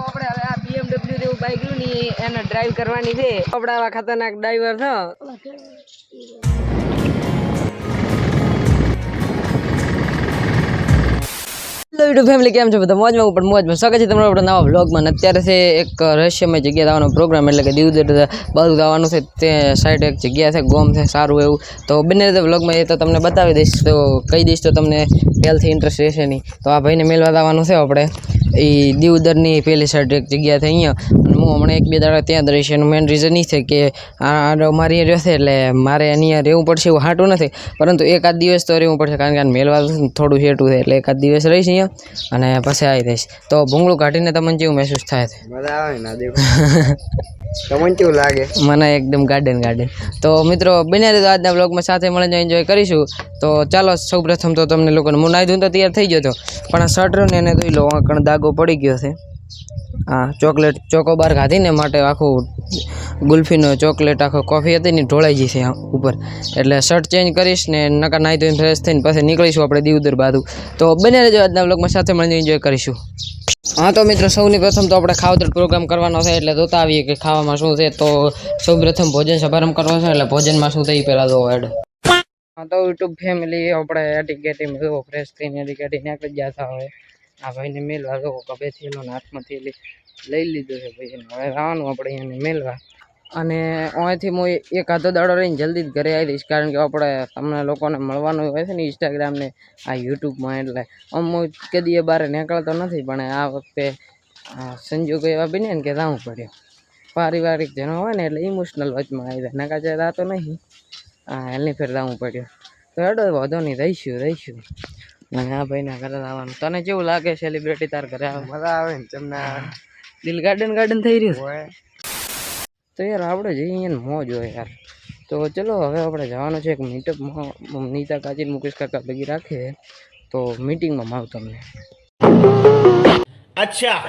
આપણે હવે આ BMW જેવું બાઈક નું ની એને ડ્રાઈવ કરવાની છે. આપણે આવા ખતરનાક ડ્રાઈવર છો. હેલો યુટ્યુબ ફેમિલી, કેમ છો બધા? મોજમાં ઉપર મોજમાં સ્વાગત છે તમારું આપણા નવા વ્લોગમાં. અત્યારે છે એક રહસ્યમય જગ્યા જવાનો પ્રોગ્રામ, એટલે કે દીવ બધું જવાનું છે. તે સાઈડ એક જગ્યા છે, ગોમ છે સારું એવું. તો બંને રીતે વ્લોગમાં એ તો તમને બતાવી દઈશ, તો કહી દઈશ તો તમને પહેલથી ઇન્ટરેસ્ટ રહેશે નહીં. તો આ ભાઈને મેળવા જવાનું છે આપણે એ દીવદરની પેલી સાઈડ એક જગ્યા છે અહીંયા. અને હું હમણાં 1-2 દાડા ત્યાં જ રહીશ. એનું મેઇન રીઝન એ છે કે આ મારી રહેશે એટલે મારે અહીંયા રહેવું પડશે એવું હાટું નથી, પરંતુ એકાદ દિવસ તો રહેવું પડશે, કારણ કે આ મેળવા થોડું હેઠું છે એટલે એકાદ દિવસ રહીશ અહીંયા અને પછી આવી રહીશ. તો ભૂંગળું કાઢીને તમને કેવું મહેસૂસ થાય છે? મજા આવે ને દેખો. તમને કેવું લાગે? મને એકદમ ગાર્ડન. તો મિત્રો બન્યા રહેજો આજના બ્લોગમાં, સાથે મળીને એન્જોય કરીશું. તો ચાલો, સૌપ્રથમ તો તમને લોકોને હું નાહી ધોઈને તો તૈયાર થઈ ગયો હતો, પણ આ શર્ટ ને એને ધોઈ લો, કણ દાગો પડી ગયો છે. હા, ચોકોબાર ખાધીને માટે આખું ગુલ્ફીનો ચોકલેટ આખો કોફી હતી ને ઢોળાઈ ગઈ છે ઉપર, એટલે શર્ટ ચેન્જ કરીશ ને નકા નાહી ધોઈને ફ્રેશ થઈને પછી નીકળીશું આપણે દીવદર બાજુ. તો બન્યા રહેજો આજના બ્લોગમાં, સાથે મળીને એન્જોય કરીશું. હા તો મિત્રો, સૌની પ્રથમ તો આપણે ખાવતર પ્રોગ્રામ કરવાનો છે, એટલે જોતા આવીએ કે ખાવામાં શું છે. તો સૌ પ્રથમ ભોજન સમારંભ કરવાનો છે, એટલે ભોજનમાં શું થઈ પહેલાં જો એડ. હા તો યુટ્યુબ ફેમિલી, આપણે એટીકેટીમાં જો ફ્રેશ થઈને એટીકેટી નીકળી ગયા હતા. હવે આ ભાઈને મેલવા જો કબે થયેલો ને હાથમાં થયેલી લઈ લીધું છે ભાઈ. હવે આવવાનું આપણે અહીંયાને મેલવા, અને અહીંયાથી હું એક આધો દાડો રહીને જલ્દી જ ઘરે આવી દઈશ, કારણ કે આપણે તમને લોકોને મળવાનું હોય છે ને ઇન્સ્ટાગ્રામ ને આ યુટ્યુબમાં, એટલે હું કદીએ બહાર નીકળતો નથી. પણ આ વખતે સંજોગો એવા બન્યા ને કે જવું પડ્યું. પારિવારિક જેનો હોય ને એટલે ઇમોશનલ વચમાં આવી જાય, નાકા જાય રાતો નહીં. હા, એની ફેર જવું પડ્યું. તો એડો વધો નહીં, રહીશું. અને આ ભાઈના ઘરે આવવાનું. તને કેવું લાગે સેલિબ્રિટી તાર ઘરે આવે? મજા આવે ને તમને. દિલ ગાર્ડન થઈ રહ્યું હોય તો યાર આપણે જઈએ અહીંયા મોજ હોય યાર. તો ચલો હવે આપણે જવાનું છે એક મીટઅપમાં. નીતા કાચી મુકેશ કાકા ભેગી રાખે, તો મીટિંગમાં મળું તમને. અચ્છા.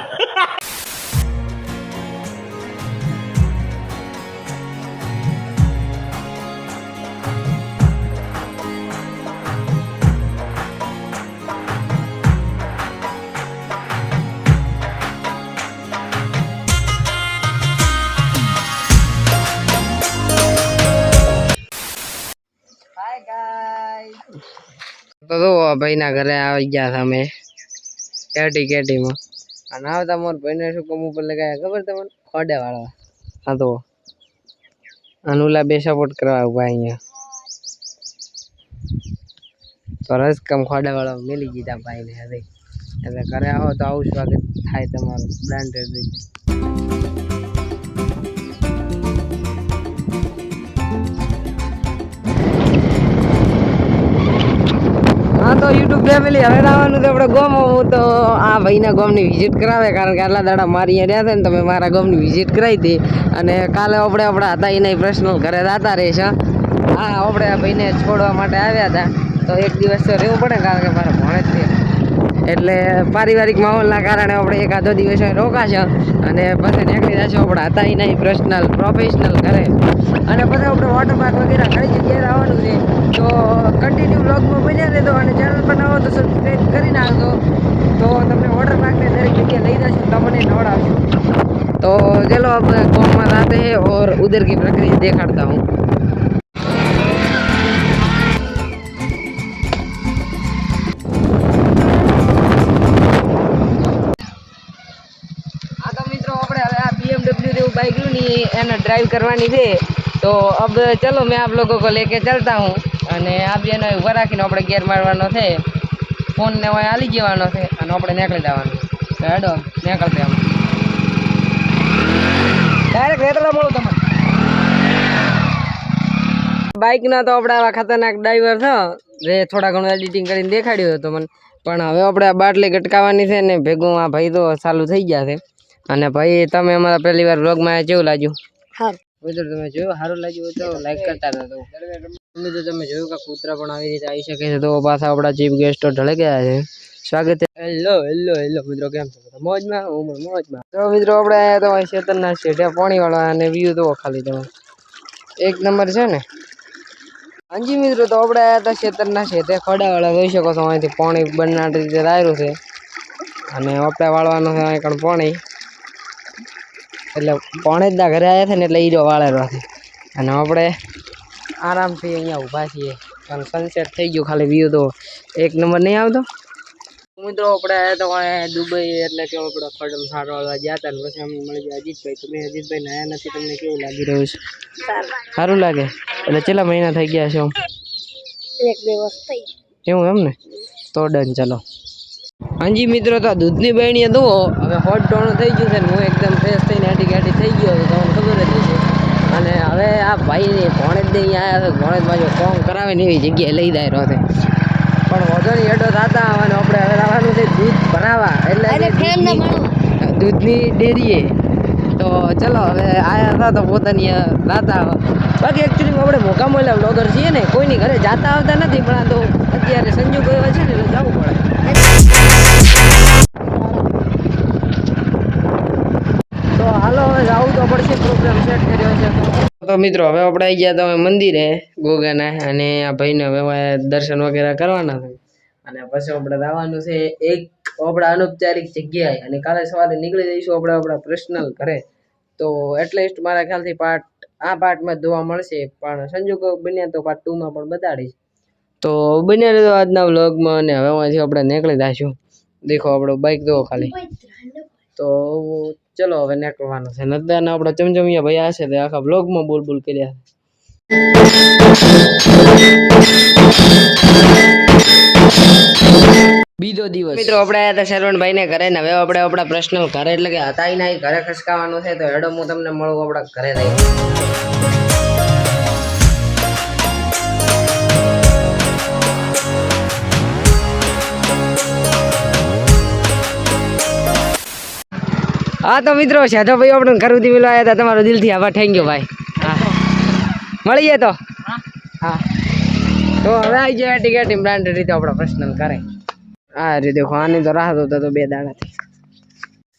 તો જો ભાઈના ઘરે આવી ગયા હતા અમે એટીકેટીમાં, અને આવતા મોર ભાઈને શું કમ ઉપર લગાવ્યા ખબર તમને? ખોડે વાળવા. હા તો અનુલા બે સપોર્ટ કરવા ઉભા અહીંયા, તો રસકમ ખોડે વાળવા મેલી દીધા ભાઈને. હવે એટલે ઘરે આવો તો આવું સ્વાગત થાય તમારું બ્રાન્ડેડ રીતે. હા તો યુટ્યુબ ફેમિલી, હવે આવવાનું તો આપણે ગોમ. હું તો આ ભાઈના ગોમની વિઝિટ કરાવે, કારણ કે આટલા દાડા મારી અહીંયા રહ્યા હતા ને, તમે મારા ગોમની વિઝિટ કરાવી હતી. અને કાલે આપણે આપણા હતા એના પર્સનલ ઘરે જતા રહીશ. હા, આપણે આ ભાઈને છોડવા માટે આવ્યા હતા, તો એક દિવસ તો રહેવું પડે, કારણ કે મારે ભણે જ છે, એટલે પારિવારિક માહોલના કારણે આપણે એક આધો દિવસ રોકાશે અને પછી નીકળી જશે આપણે હતા એના પર્સનલ પ્રોફેશનલ ઘરે. અને પછી આપણે વોટર પાર્ક વગેરે ઘણી જગ્યાએ આવવાનું છે. તો કન્ટિન્યુ બ્લોગમાં બન્યા રહેતો, અને ચેનલ પર નવો તો સબસ્ક્રાઈબ કરી નાખજો. તો તમને વોટર પાર્કને દરેક જગ્યાએ લઈ જશું, તમને નવડાવશું. તો ચલો આપણે કોમમાં આતે હે और उधर की प्रक्रिया देखाड़ता हूँ. હા તો મિત્રો, આપણે હવે આ BMW જેવું બાઈક નું ની એને ડ્રાઈવ કરવાની છે. તો અબ ચલો मैं आप लोगों को लेके चलता हूँ. અને આ બેનો ઉભા રાખીને આપણે ગેર મારવાનો છે, ફોન ને હોય આલી જવાનો છે, અને આપણે નીકળી જવાનું. તો હેડો નીકળતે આમ ડાયરેક્ટ રેતડા મળું તમને. બાઇકના તો આપણે આવા ખતરનાક ડ્રાઈવર છે, જે થોડા ઘણું એડિટિંગ કરીને દેખાડ્યું હતું મને. પણ હવે આપણે આ બાટલી ગટકાવાની છે ને ભેગું આ ભાઈ તો ચાલુ થઈ ગયા છે. અને ભાઈ, તમે અમારા પહેલી વાર વ્લોગમાં કેવું લાગ્યું? હા મિત્રો, તમે જોયું સારું લાગ્યું હોય તો લાઈક કરતા નતો. તો તમે જોયું કે કૂતરા પણ આવી રીતે આવી શકે છે. તો પાછા આપણા ચીફ ગેસ્ટો ઢળી ગયા છે. સ્વાગત. હેલો મિત્રો, કેમ છો? મોજમાં મોજમાં. તો મિત્રો, આપણે આવ્યા તો શેતરના શેઠે પાણી વાળા, અને વ્યૂ તો ખાલી તમે એક નંબર છે ને. હાજી મિત્રો, તો આપણે આવ્યા હતા શેતરના શેઠે ખડા વાળા. જોઈ શકો છો અહીંથી પાણી બનાવવાની રીતે આવ્યું છે, અને આપણે વાળવાનું છે અહીં કણ પાણી. એટલે પોણેજના ઘરે આવ્યા હતા ને એટલે હીરો વાળેલો છે અને આપણે આરામથી અહીંયા ઊભા છીએ અને સનસેટ થઈ ગયું ખાલી વ્યૂ તો એક નંબર નહીં આવતો મિત્રો આપણે તો દુબઈ એટલે કે આપણે ખડમ સારો વાળવા ગયા હતા ને પછી અમે મળી ગયા અજીતભાઈ તમે અજીતભાઈ નાયા નથી તમને કેવું લાગી રહ્યું છે સારું લાગે એટલે કેટલા મહિના થઈ ગયા છે એક બે વર્ષ થઈ એવું એમ ને તો ડન ચલો હાજી મિત્રો તો દૂધની બહેણીએ દો હવે હોટ ટોણું થઈ ગયું છે ને હું એકદમ ફ્રેશ થઈને આટી થઈ ગયો તો તમને ખબર જ હશે અને હવે આ ભાઈને ભોણેજ ને અહીંયા આવ્યા છે ભોણેજમાં જો કોમ કરાવે ને એવી જગ્યાએ લઈ જાય રહો પણ વધો નહીં એડો થતા આવવાનું આપણે હવે આવવાનું છે દૂધ ભરાવા એટલે દૂધની ડેરીએ તો ચલો હવે આયા હતા તો પોતાની રાતા બાકી એકચ્યુઅલી આપણે મોકા મોલા બ્લોગર છીએ ને કોઈની ઘરે જાતા આવતા નથી પણ આ તો અત્યારે સંજોગ એવા છે ને એટલે જવું પડે તો હાલો હવે જવું તો પડશે પ્રોગ્રામ સેટ કર્યો છે તો મિત્રો હવે આપણે આવી ગયા તો મંદિરે ગોગાના અને આ ભાઈને હવે દર્શન વગેરે કરવાના છે અને પછી આપણે જવાનું છે એક આપણા અનૌપચારિક જગ્યાએ અને કાલે સવારે નીકળી જઈશું આપણે આપણા પર્સનલ ઘરે તો એટલીસ્ટ મારા ખ્યાલથી આ પાર્ટમાં જોવા મળશે પણ સંજોગો બન્યા તો પાર્ટ 2 માં પણ બતાડીશ તો બન્યા રહેજો આજના વ્લોગમાં અને હવે અહીંથી આપણે નીકળી જઈશું દેખો આપણો બાઇક દો ખાલી તો ચલો હવે નીકળવાનું છે નદાના આપણા ચમચમિયા ભાઈ હશે તે આખા વ્લોગમાં બોલ કર્યા બીજો દિવસ મિત્રો આપણે આવ્યા હતા શરવણભાઈ ને ઘરે ને હવે આપણે આપણા પર્સનલ ઘરે એટલે કે હતા ના ઘરે ખસકાવાનું છે તો હેડો હું તમને મળું આપણા ઘરે રહી હા તો મિત્રો સાધો ભાઈ આપણે ઘર સુધી મિલવા આવ્યા હતા તમારો દિલથી આભાર થેન્ક યુ ભાઈ હા મળીએ તો હા તો હવે આવી જાય ટિકિટ બ્રાન્ડ રીતે આપણા પર્સનલ કરે હા રે દેખો આની તો રાહ જોતા તો 2 દાડાથી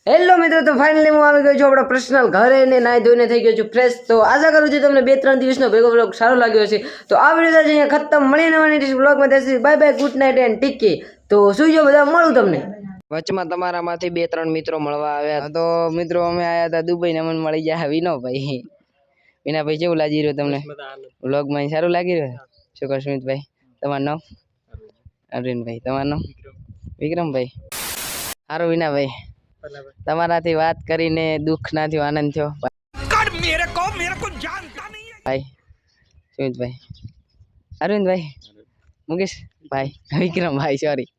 હેલો મિત્રો તો ફાઇનલી હું આવી ગયો છું આપણા પર્સનલ ઘરે ને નાઈ ધોઈને થઈ ગયો છું ફ્રેશ તો આશા કરું છું તમને 2-3 દિવસનો ભેગો વ્લોગ સારો લાગ્યો હશે તો આ વિડીયો અહીંયા ખતમ મળીએ નવાની વ્લોગમાં દેસી bye bye good night and take care તો સુઈજો બધા મળું તમને વચમાં તમારામાંથી 2-3 મિત્રો મળવા આવ્યા તો મિત્રો અમે આવ્યા હતા દુબઈ ને મને મળી ગયા વિનોભાઈ વિનાભાઈ કેવું લાગી રહ્યું તમને વ્લોગમાં સારું લાગી રહ્યું શું કહો સુમિતભાઈ તમારું નામ અરવિંદભાઈ તમારું નામ વિક્રમભાઈ સારું વિનાભાઈ તમારાથી વાત કરીને દુઃખ ના થયો આનંદ થયો ભાઈ સુમિતભાઈ અરવિંદભાઈ મુકેશ ભાઈ વિક્રમભાઈ સોરી